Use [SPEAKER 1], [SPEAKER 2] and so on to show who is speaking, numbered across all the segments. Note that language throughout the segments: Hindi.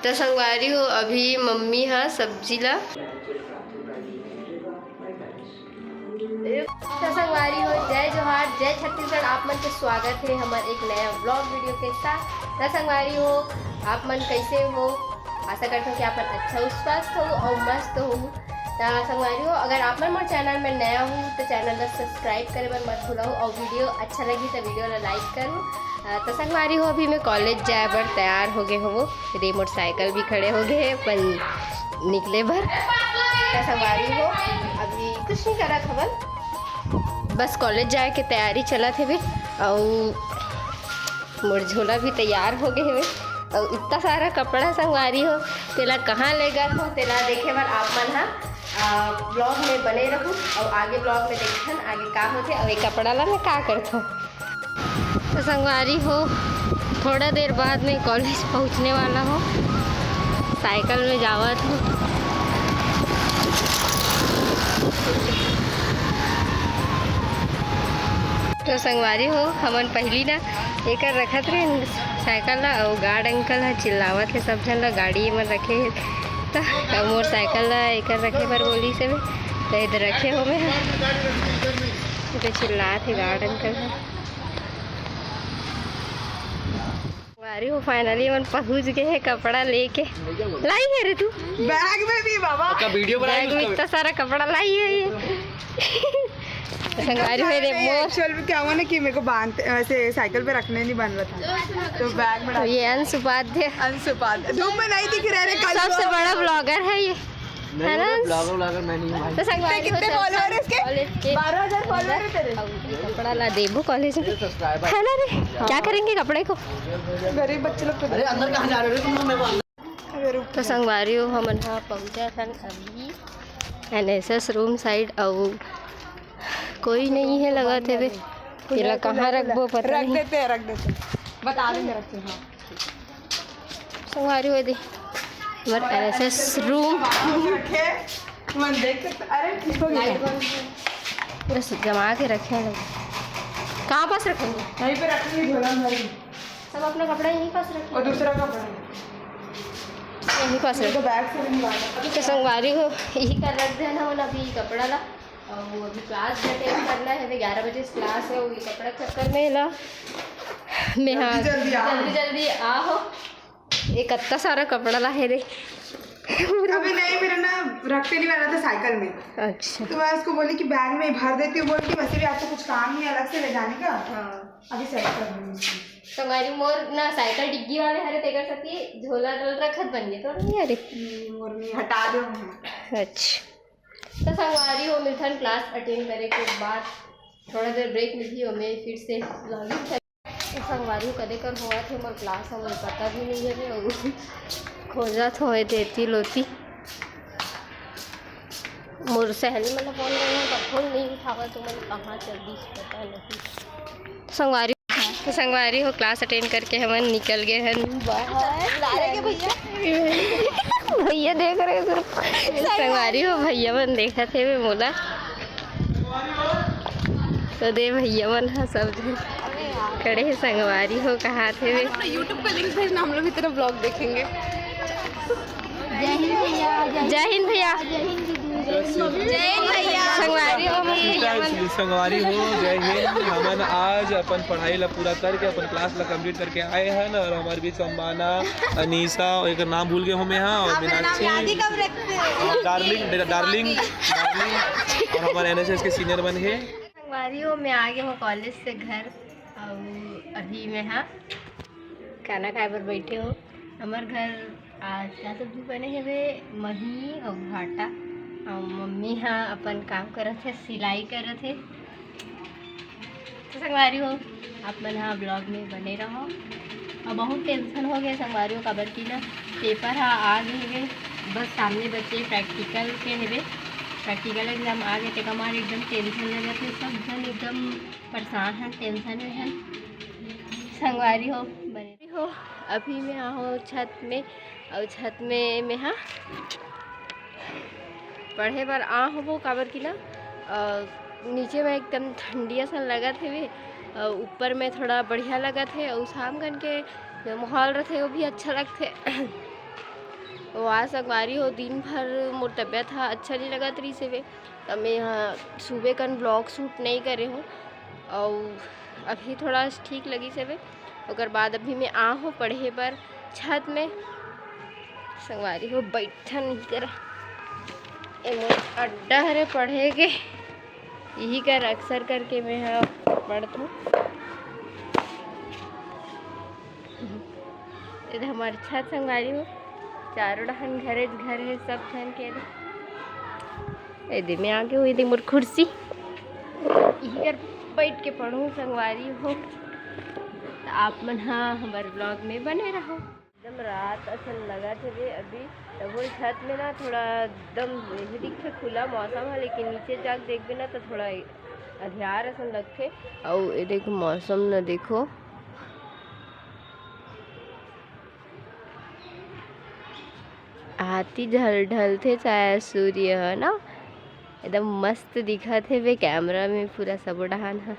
[SPEAKER 1] तो संगवारी हो अभी मम्मी हाँ सब्जी ला तो संगवारी हो जय जोहार जय छत्तीसगढ़। आप मन के स्वागत है हमारे एक नया ब्लॉग वीडियो के साथ। तो संगवारी हो आप मन कैसे हो, आशा करता हूँ कि आप मन अच्छा स्वस्थ हो और मस्त हो। तो संगवारी हो अगर आप मन मोर चैनल में नया हो तो चैनल को सब्सक्राइब करे बर मत भूलो और वीडियो अच्छा लगी तो वीडियो ला लाइक करो। तो संगवारी हो अभी मैं कॉलेज जाए बर तैयार हो गए हो, मेरे मोटरसाइकिल भी खड़े हो गए पर निकले भर। तो संगवारी हो अभी कुछ नहीं करा खबर, बस कॉलेज जाए के तैयारी चला थे भी और मोर झोला भी तैयार हो गए हुए और इतना सारा कपड़ा संगवारी हो तेला कहाँ ले गए हो तेला देखे बर आप मन हाँ ब्लॉग में बने रहूँ और आगे ब्लॉग में देखन आगे का होते और ये कपड़ा ला मैं का करता। तो संगवारी हो थोड़ा देर बाद में कॉलेज पहुंचने वाला हूँ, साइकिल में जावत हूँ। तो संगवारी हो हमन पहली ना एक रखत रहे साइकिल ला और गार्ड अंकल है चिल्लावत है सब जन ला गाड़ी में रखे है तो मोटरसाइकिल ला एक रखे पर बोली से तो इधर रखे हो मैं तो चिल्लात है गार्ड अंकल है। संगवारी हो फाइनली मन पहुंच गए है कपड़ा लेके। लाई है रे तू
[SPEAKER 2] बैग में भी बाबा
[SPEAKER 1] वीडियो बैग में इतना सारा कपड़ा लाई है ये संगवारी हो रे
[SPEAKER 2] एक्चुअल में क्या हुआ ना कि मेरे को बांध ऐसे साइकिल पे रखने नहीं बन रहा था तो बैग में
[SPEAKER 1] तो ये अंश उपाध्याय
[SPEAKER 2] धूप में नहीं दिख रहे
[SPEAKER 1] सबसे बड़ा ब्लॉगर है ये है ना।
[SPEAKER 2] ब्लॉगर मैं नहीं हूं।
[SPEAKER 1] तो संगवारी
[SPEAKER 2] कितने फॉलोअर है इसके 12,000 फॉलोअर है तेरे।
[SPEAKER 1] कपड़ा ला देबो कॉलेज में है ना रे क्या करेंगे कपड़े को
[SPEAKER 2] गरीब बच्चे लोग। अरे अंदर कहां जा रहे हो तुम लोग।
[SPEAKER 1] तो संगवारी हो हम यहाँ पहुँचा था अभी NSS रूम साइड और कोई नहीं है लगा थे वे तेला कहाँ रखबो पता नहीं।
[SPEAKER 2] रख देते बता देंगे रखते। हाँ
[SPEAKER 1] संगवारी हो दे हमारे NSS रूम
[SPEAKER 2] रखे मन देख सकते। अरे ठीक हो गया
[SPEAKER 1] बस जमा के रखे हैं। कहाँ पास रखेंगे
[SPEAKER 2] यहीं पे रखेंगे झोला में
[SPEAKER 1] सब अपना कपड़ा यहीं पास रखें
[SPEAKER 2] और दूसरा कपड़ा
[SPEAKER 1] यहीं पास रखें।
[SPEAKER 2] तो बैग से नहीं निकालना।
[SPEAKER 1] तो संगवारी हो यही कर रख देना हम अभी कपड़ा ला और अभी क्लास अटेंड करना है 11 बजे क्लास है। वही कपड़ा चक्कर में ला मैं हाँ जल्दी आओ एक इतना सारा कपड़ा ला है रे
[SPEAKER 2] अभी नहीं मेरा ना रखते नहीं वाला था साइकिल में।
[SPEAKER 1] अच्छा
[SPEAKER 2] तो मैं उसको बोली कि बैग में भर देती हूँ बोल के वैसे भी आपको कुछ काम नहीं अलग से ले जाने का।
[SPEAKER 1] हाँ
[SPEAKER 2] अभी सेट कर दूँगी
[SPEAKER 1] तो हमारी मोर ना साइकिल डिग्गी वाले हरे तेकर सकती झोला डल रखत बन गए तो नहीं अरे
[SPEAKER 2] मोर नहीं हटा दो।
[SPEAKER 1] अच्छा तो संगवारी हो मिथन क्लास अटेंड करे के बाद थोड़ा देर ब्रेक मिली हो मैं फिर से लॉगिन कर। तो संगवारी कदे कर हुआ थे मोर क्लास हमें पता भी नहीं है और खोजा तो है देती लोती मोर सहेली मतलब फोन करना फोन नहीं उठावा तो मैंने कहाँ चल दी पता नहीं। संगवारी तो संगवारी हो क्लास अटेंड करके हम निकल गए हैं बाहर। भैया देख रहे हो संगवारी हो भैया मन देखा थे वे मोला तो दे भैया मन हाँ सब खड़े हैं। संगवारी हो कहाँ थे वे
[SPEAKER 2] यूट्यूब का लिंक भेजना हम लोग भी तेरा ब्लॉग देखेंगे।
[SPEAKER 1] जय हिंद भैया जय हिंद भैया संगवारी हो
[SPEAKER 3] संगवारी हो जय हिंद। हमन आज अपन पढ़ाई ला पूरा करके अपन क्लास ला कंप्लीट करके आए हैं और हमारे बीच अम्बाना अनीसा और एक नाम भूल गए हम यहाँ और मीनाक्षी डार्लिंग और हमारे NSS के सीनियर बन है।
[SPEAKER 1] संगवारी हो मैं आ गया हूँ कॉलेज से घर और अभी मैं हाँ खाना खाए पर बैठे हो। हमारे घर आज क्या सब्जी बने है वे मही और भाटा और मम्मी हाँ अपन काम करत थे सिलाई करत थे। तो संगवारी हो आप मन हाँ ब्लॉग में बने रहो और बहुत टेंशन हो गए संगवारी हो खबर की ना पेपर हाँ आ गए बस सामने बच्चे प्रैक्टिकल के हेबे प्रैक्टिकल एग्जाम आ गए थे हमारे एकदम टेंशन लगे थे सब जन एकदम परेशान हैं टेंशन में हैं। संगवारी हो बने हो अभी मैं आऊँ छत में और छत में मैं हाँ पढ़े बार आ हो वो काबर की ना नीचे में एकदम ठंडिया सा लगा थे वे ऊपर में थोड़ा बढ़िया लगा थे और शाम गन के जो माहौल रहते वो भी अच्छा लगते वहाँ संगवारी हो दिन भर मोर तबियत हा अच्छा नहीं लगा तरी से वे, तब मैं यहाँ सुबह कन ब्लॉग शूट नहीं करे हूँ और अभी थोड़ा ठीक लगी से वे। ओकर बाद अभी मैं आ हूँ पढ़े पर छत में। संगवारी हो बैठा नहीं करा, मोर अड्डा हरे पढ़े के, यही कर अक्सर करके मैं यहाँ पढ़ता हूँ। इधर हमारे छत संगवारी हो, चारों डहन घर है सब ठन के। मैं आके हुई थी मोर कुर्सी, यही कर बैठ के पढ़ूँ संगवारी हो। तो आप मन हाँ हमारे ब्लॉग में बने रहो। एकदम रात असल लगा थे अभी, तब वो छत में ना थोड़ा एकदम दिखे खुला मौसम है, लेकिन नीचे जाके देखबे ना तो थोड़ा अंधियार असल लगते। और ये देखो मौसम ना देखो, आती ढलते चाहे सूर्य है ना, एकदम मस्त दिखा थे वे कैमरा में पूरा सब डहान है।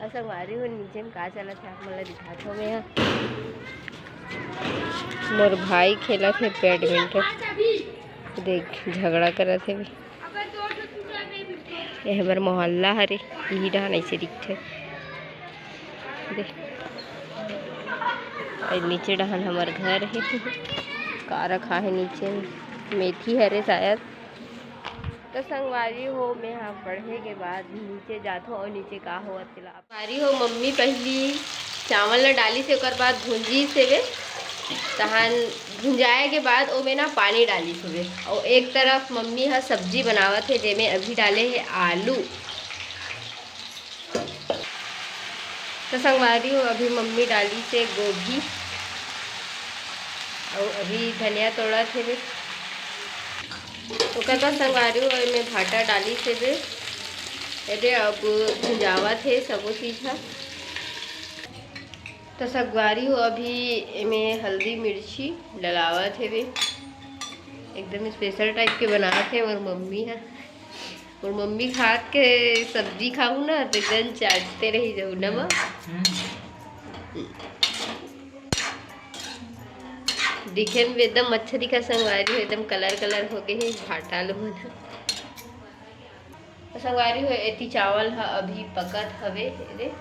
[SPEAKER 1] ऐसा मारी हो नीचे में का चला था मतलब दिखाता हूँ मैं यहाँ। मोर भाई खेला थे बैडमिंटन, देख झगड़ा करा थे वे। ये हमारे मोहल्ला हरे, यही डहान ऐसे दिखते देख। नीचे डहान हमार घर है, का रखा है नीचे मेथी हरे शायद। तो संगवारी हो मैं यहाँ पढ़े के बाद नीचे जाता हूँ और नीचे का हुआ तिला संगवारी हो। मम्मी पहली चावल न डाली से ओकर बाद भुंजी से वे तहन भुंजाए के बाद ओ में ना पानी डाली से। और एक तरफ मम्मी यहाँ सब्जी बनावत है, जेमें अभी डाले है आलू। तो संगवारी हो अभी मम्मी डाली से गोभी और अभी धनिया तोड़ा थे वे। ओकर बाद संगवारी हो में भाटा डाली से वे। अरे अब भुंजावा थे सबो चीज़ है। तो संगवारी हो अभी में हल्दी मिर्ची डलावा थे वे, एकदम स्पेशल टाइप के बना थे। और मम्मी है, और मम्मी खात के सब्जी खाऊँ ना तो एकदम चाटते रही जाऊँ ना। दिखे में एकदम अच्छा दिखा संगवारी हो, एकदम कलर कलर हो गए है भाटा लो ना। तो संगवारी हो एती चावल है अभी पकत हवे रे।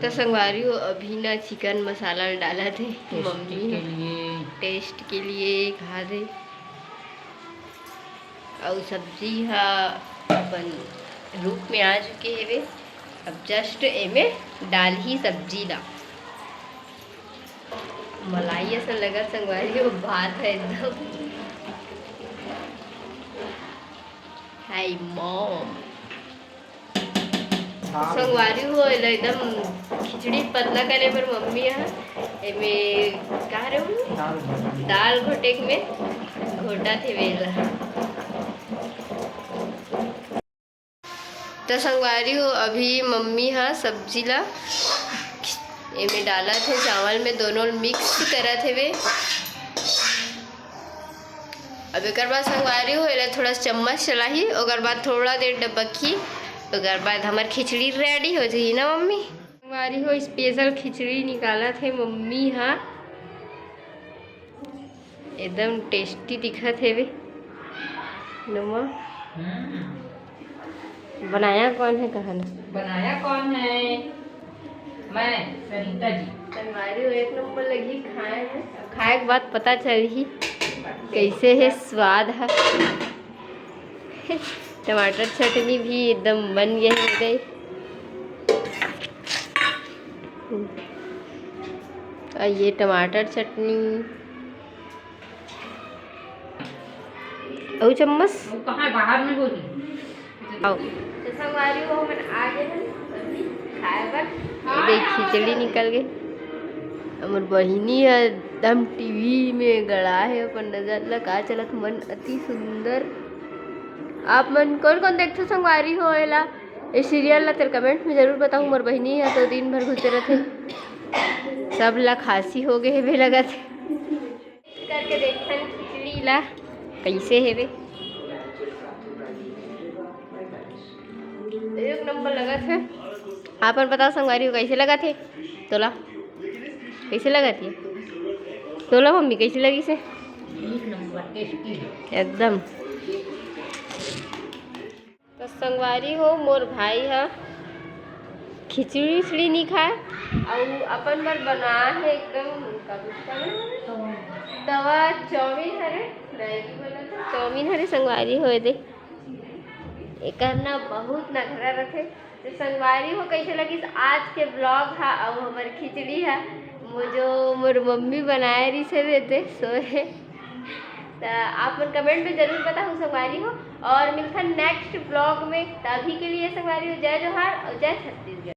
[SPEAKER 1] तो संगवारी हो अभी ना चिकन मसाला डाला थे मम्मी के लिए, टेस्ट के लिए खा दे। और सब्जी है अपन रूप में आ चुके है वे, अब जस्ट एमे डाल ही सब्जी ला। मलाई ऐसा लगा संगवारी हो बात है एकदम। Hi mom. संगवारी हो एकदम खिचड़ी पतला करे पर मम्मी है एमे कहा रे दाल घोटे में घोटा थे वेला। तो संगवारी हो अभी मम्मी हाँ सब्जी ला एमे डाला थे चावल में, दोनों मिक्स करा थे वे। अब एक बाद संगवारी हो थोड़ा चम्मच चलाही, और बाद थोड़ा देर डबकी, और बाद हमार खिचड़ी रेडी हो जाए ना मम्मी। संगवारी हो स्पेशल खिचड़ी निकाला थे मम्मी हाँ, एकदम टेस्टी दिखा थे वे। नुमा बनाया कौन है कहना?
[SPEAKER 4] बनाया कौन है? मैं सरिता जी।
[SPEAKER 1] संगवारी हो एक नंबर लगी खाए हैं, खाए के बाद पता चल ही कैसे है स्वाद है। टमाटर चटनी भी एकदम बन गई हो गई। और ये टमाटर चटनी और चम्मच
[SPEAKER 4] कहाँ बाहर में बोली
[SPEAKER 1] आओ। तो संगवारी हो मैंने आगे खाए पर देख खिचड़ी निकल गई। हमार बहिनी है एकदम टीवी में गड़ा है, पर नजर लगा चलत मन अति सुंदर। आप मन कौन कौन देखते संगवारी हो एला इस सीरियल ला, तेरे कमेंट में जरूर बताऊँ। मोर बहिनी है तो दिन भर घुसे रहते, सब ला खांसी हो गए है लगा थे। करके देखन खिचड़ी ला कैसे है वे, एक नंबर लगा थे। आप बताओ संगवारी हो कैसे लगा थे? तोला कैसे लगा थी? तोला मम्मी कैसी लगी से
[SPEAKER 4] एक नंबर टेस्टी
[SPEAKER 1] एकदम। तो संगवारी हो मोर भाई है खिचड़ी उचड़ी नहीं खाए और अपन बर बना है एकदम तवा चाउमीन हरे मैगी बना था चाउमीन हरे संगवारी हो दे एक ना बहुत नखरा रखे। तो संगवारी हो कैसे लगी आज के ब्लॉग है और हमार खिचड़ी है जो मोर मम्मी बनाए रही से रहते सोए। तो आप मन कमेंट में जरूर बताओ संगवारी हो और मिलता नेक्स्ट ब्लॉग में। तभी के लिए संगवारी हो जय जोहार और जय छत्तीसगढ़।